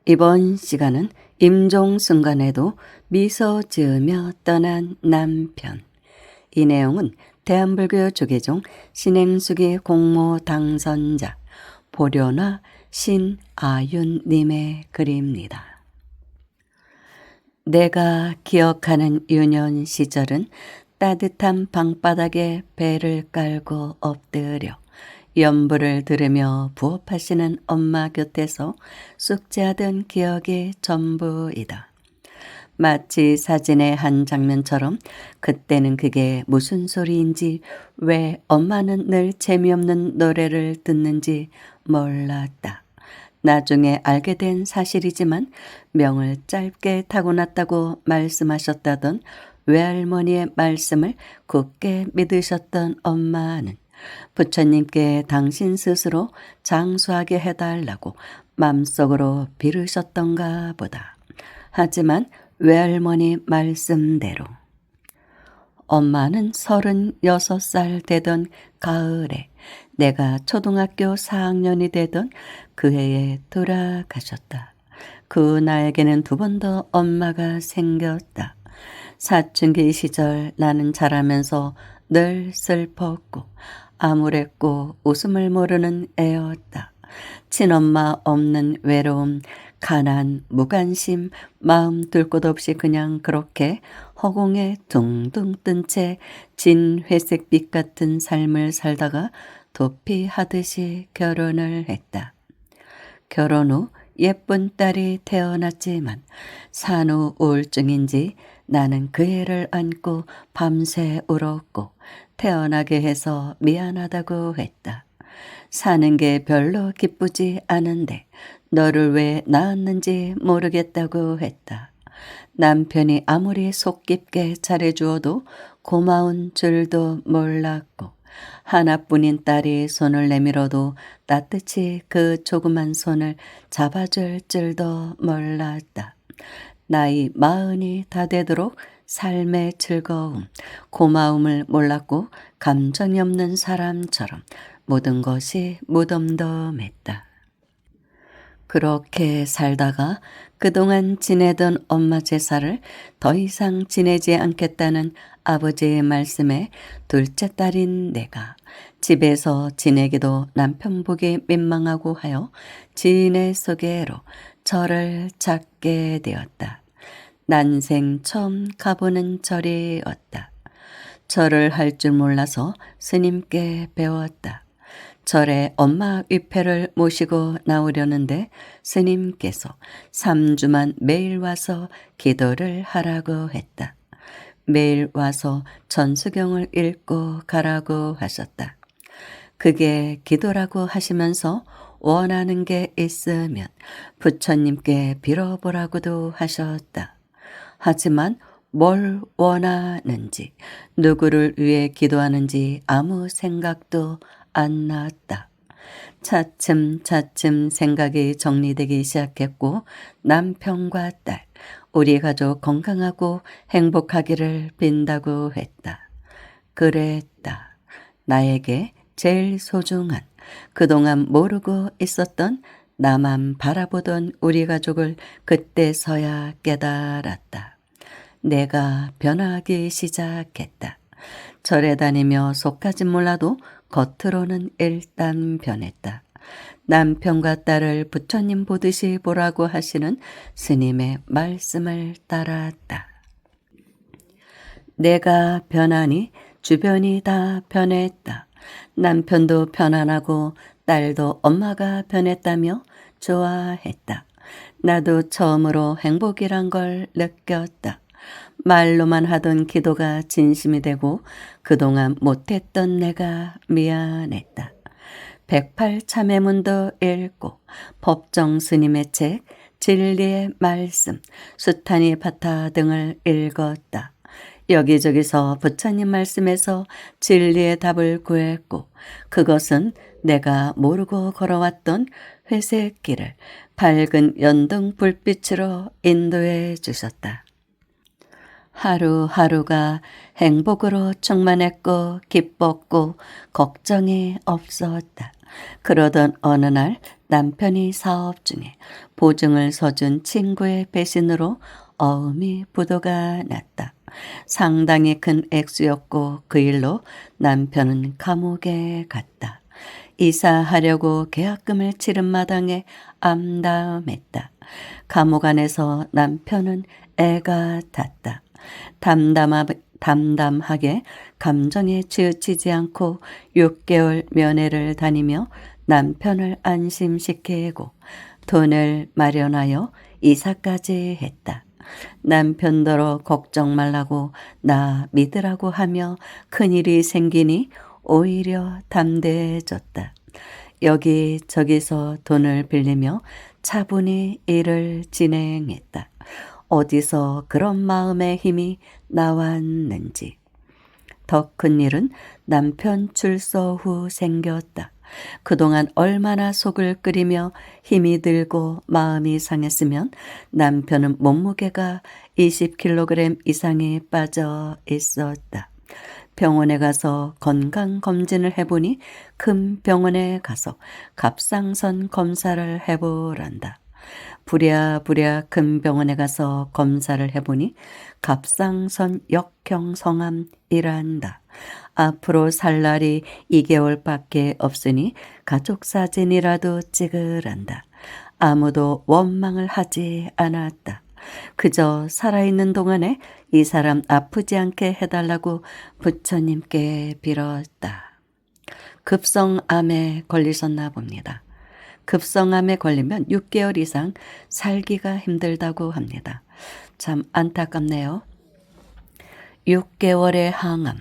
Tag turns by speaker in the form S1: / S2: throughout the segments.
S1: 이번 시간은 임종 순간에도 미소 지으며 떠난 남편. 이 내용은 대한불교 조계종 신행수기 공모 당선자 보려나 신아윤님의 글입니다. 내가 기억하는 유년 시절은 따뜻한 방바닥에 배를 깔고 엎드려 연부를 들으며 부업하시는 엄마 곁에서 숙제하던 기억이 전부이다. 마치 사진의 한 장면처럼 그때는 그게 무슨 소리인지, 왜 엄마는 늘 재미없는 노래를 듣는지 몰랐다. 나중에 알게 된 사실이지만 명을 짧게 타고났다고 말씀하셨다던 외할머니의 말씀을 굳게 믿으셨던 엄마는 부처님께 당신 스스로 장수하게 해달라고 맘속으로 빌으셨던가 보다. 하지만 외할머니 말씀대로 엄마는 36살 되던 가을에 내가 초등학교 4학년이 되던 그 해에 돌아가셨다. 그 나에게는 두 번 더 엄마가 생겼다. 사춘기 시절 나는 자라면서 늘 슬펐고 암울했고 웃음을 모르는 애였다. 친엄마 없는 외로움, 가난, 무관심, 마음 둘 곳 없이 그냥 그렇게 허공에 둥둥 뜬 채 진 회색빛 같은 삶을 살다가 도피하듯이 결혼을 했다. 결혼 후 예쁜 딸이 태어났지만 산후 우울증인지 나는 그 애를 안고 밤새 울었고 태어나게 해서 미안하다고 했다. 사는 게 별로 기쁘지 않은데 너를 왜 낳았는지 모르겠다고 했다. 남편이 아무리 속 깊게 잘해주어도 고마운 줄도 몰랐고 하나뿐인 딸이 손을 내밀어도 따뜻이 그 조그만 손을 잡아줄 줄도 몰랐다. 나이 40이 다 되도록 삶의 즐거움, 고마움을 몰랐고 감정이 없는 사람처럼 모든 것이 무덤덤했다. 그렇게 살다가 그동안 지내던 엄마 제사를 더 이상 지내지 않겠다는 아버지의 말씀에 둘째 딸인 내가 집에서 지내기도 남편 보기 민망하고 하여 지인의 소개로 절을 찾게 되었다. 난생 처음 가보는 절이었다. 절을 할 줄 몰라서 스님께 배웠다. 절에 엄마 위패를 모시고 나오려는데 스님께서 3주만 매일 와서 기도를 하라고 했다. 매일 와서 전수경을 읽고 가라고 하셨다. 그게 기도라고 하시면서 원하는 게 있으면 부처님께 빌어보라고도 하셨다. 하지만 뭘 원하는지, 누구를 위해 기도하는지 아무 생각도 안 났다. 차츰차츰 생각이 정리되기 시작했고 남편과 딸, 우리 가족 건강하고 행복하기를 빈다고 했다. 그랬다. 나에게 제일 소중한, 그동안 모르고 있었던, 나만 바라보던 우리 가족을 그때서야 깨달았다. 내가 변하기 시작했다. 절에 다니며 속까진 몰라도 겉으로는 일단 변했다. 남편과 딸을 부처님 보듯이 보라고 하시는 스님의 말씀을 따랐다. 내가 변하니 주변이 다 변했다. 남편도 편안하고 딸도 엄마가 변했다며 좋아했다. 나도 처음으로 행복이란 걸 느꼈다. 말로만 하던 기도가 진심이 되고 그동안 못했던 내가 미안했다. 108참회문도 읽고 법정 스님의 책, 진리의 말씀, 수타니 바타 등을 읽었다. 여기저기서 부처님 말씀에서 진리의 답을 구했고 그것은 내가 모르고 걸어왔던 회색 길을 밝은 연등 불빛으로 인도해 주셨다. 하루하루가 행복으로 충만했고 기뻤고 걱정이 없었다. 그러던 어느 날 남편이 사업 중에 보증을 서준 친구의 배신으로 어음이 부도가 났다. 상당히 큰 액수였고 그 일로 남편은 감옥에 갔다. 이사하려고 계약금을 치른 마당에 암담했다. 감옥 안에서 남편은 애가 탔다. 담담하게 감정에 치우치지 않고 6개월 면회를 다니며 남편을 안심시키고 돈을 마련하여 이사까지 했다. 남편더러 걱정 말라고 나 믿으라고 하며 큰일이 생기니 오히려 담대해졌다. 여기저기서 돈을 빌리며 차분히 일을 진행했다. 어디서 그런 마음의 힘이 나왔는지. 더 큰 일은 남편 출소 후 생겼다. 그동안 얼마나 속을 끓이며 힘이 들고 마음이 상했으면 남편은 몸무게가 20kg 이상이 빠져 있었다. 병원에 가서 건강검진을 해보니 큰 병원에 가서 갑상선 검사를 해보란다. 부랴부랴 큰 병원에 가서 검사를 해보니 갑상선 역형성암이란다. 앞으로 살 날이 2개월밖에 없으니 가족 사진이라도 찍으란다. 아무도 원망을 하지 않았다. 그저 살아있는 동안에 이 사람 아프지 않게 해달라고 부처님께 빌었다. 급성암에 걸리셨나 봅니다. 급성암에 걸리면 6개월 이상 살기가 힘들다고 합니다. 참 안타깝네요. 6개월의 항암,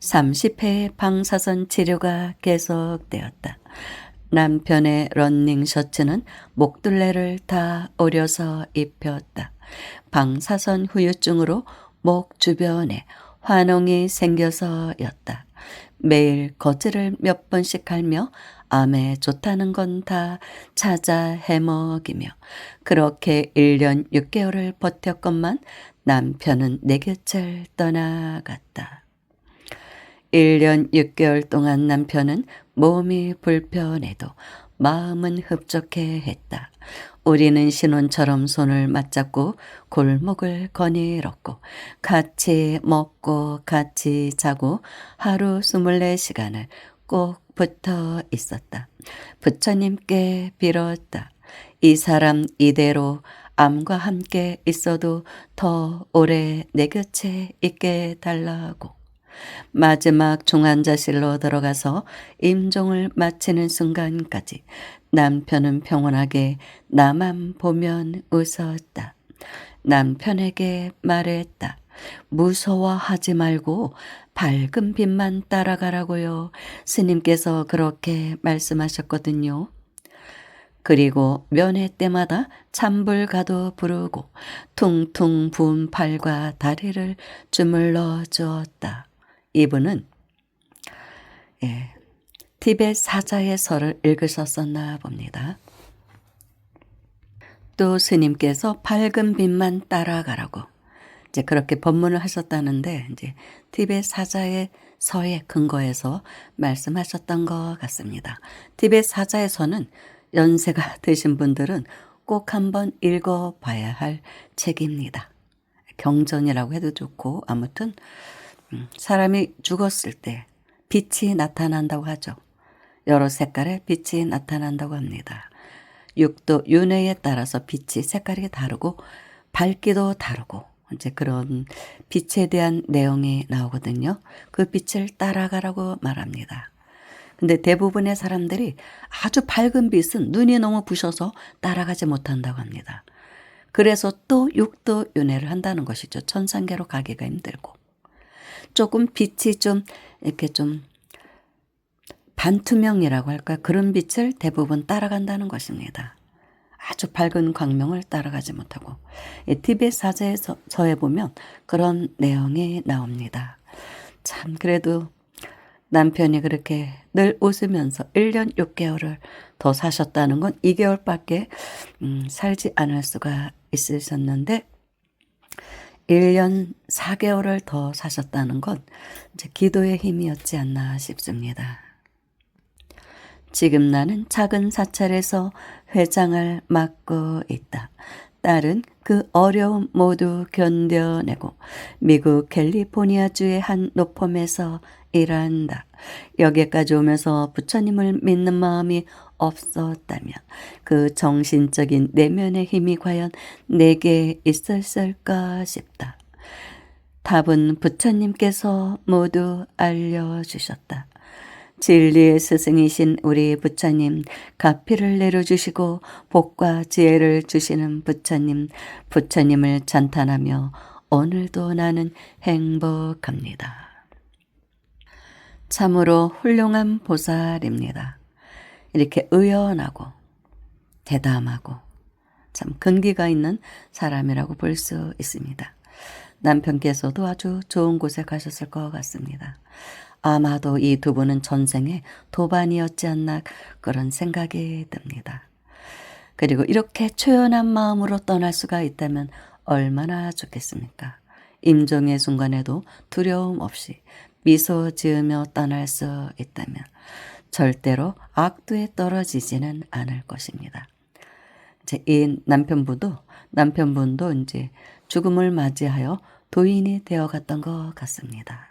S1: 30회의 방사선 치료가 계속되었다. 남편의 러닝 셔츠는 목둘레를 다 오려서 입혔다. 방사선 후유증으로 목 주변에 환홍이 생겨서였다. 매일 거즈를 몇 번씩 갈며 암에 좋다는 건 다 찾아 해먹이며 그렇게 1년 6개월을 버텼건만 남편은 내 곁을 떠나갔다. 1년 6개월 동안 남편은 몸이 불편해도 마음은 흡족해했다. 우리는 신혼처럼 손을 맞잡고 골목을 거닐었고 같이 먹고 같이 자고 하루 24시간을 꼭 붙어 있었다. 부처님께 빌었다. 이 사람 이대로 암과 함께 있어도 더 오래 내 곁에 있게 달라고. 마지막 중환자실로 들어가서 임종을 마치는 순간까지 남편은 평온하게 나만 보면 웃었다. 남편에게 말했다. 무서워하지 말고 밝은 빛만 따라가라고요. 스님께서 그렇게 말씀하셨거든요. 그리고 면회 때마다 찬불가도 부르고 퉁퉁 부은 팔과 다리를 주물러 주었다. 이분은 티벳 사자의 설을 읽으셨었나 봅니다. 또 스님께서 밝은 빛만 따라가라고 이제 그렇게 법문을 하셨다는데 이제 티벳 사자의 서에 근거해서 말씀하셨던 것 같습니다. 티벳 사자의 서는 연세가 드신 분들은 꼭 한번 읽어봐야 할 책입니다. 경전이라고 해도 좋고 아무튼 사람이 죽었을 때 빛이 나타난다고 하죠. 여러 색깔의 빛이 나타난다고 합니다. 육도 윤회에 따라서 빛이 색깔이 다르고 밝기도 다르고 이제 그런 빛에 대한 내용이 나오거든요. 그 빛을 따라가라고 말합니다. 근데 대부분의 사람들이 아주 밝은 빛은 눈이 너무 부셔서 따라가지 못한다고 합니다. 그래서 또 육도 윤회를 한다는 것이죠. 천상계로 가기가 힘들고. 조금 빛이 좀 이렇게 좀 반투명이라고 할까 그런 빛을 대부분 따라간다는 것입니다. 아주 밝은 광명을 따라가지 못하고 티벳 사자의 서에 보면 그런 내용이 나옵니다. 참 그래도 남편이 그렇게 늘 웃으면서 1년 6개월을 더 사셨다는 건 2개월밖에 살지 않을 수가 있으셨는데 1년 4개월을 더 사셨다는 건 이제 기도의 힘이었지 않나 싶습니다. 지금 나는 작은 사찰에서 회장을 맡고 있다. 딸은 그 어려움 모두 견뎌내고 미국 캘리포니아주의 한 노펌에서 일한다. 여기까지 오면서 부처님을 믿는 마음이 없었다면 그 정신적인 내면의 힘이 과연 내게 있었을까 싶다. 답은 부처님께서 모두 알려주셨다. 진리의 스승이신 우리 부처님, 가피를 내려주시고 복과 지혜를 주시는 부처님, 부처님을 찬탄하며 오늘도 나는 행복합니다. 참으로 훌륭한 보살입니다. 이렇게 의연하고 대담하고 참 근기가 있는 사람이라고 볼 수 있습니다. 남편께서도 아주 좋은 곳에 가셨을 것 같습니다. 아마도 이 두 분은 전생에 도반이었지 않나 그런 생각이 듭니다. 그리고 이렇게 초연한 마음으로 떠날 수가 있다면 얼마나 좋겠습니까? 임종의 순간에도 두려움 없이 미소 지으며 떠날 수 있다면 절대로 악도에 떨어지지는 않을 것입니다. 이제 이 남편분도 이제 죽음을 맞이하여 도인이 되어 갔던 것 같습니다.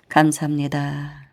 S1: 감사합니다.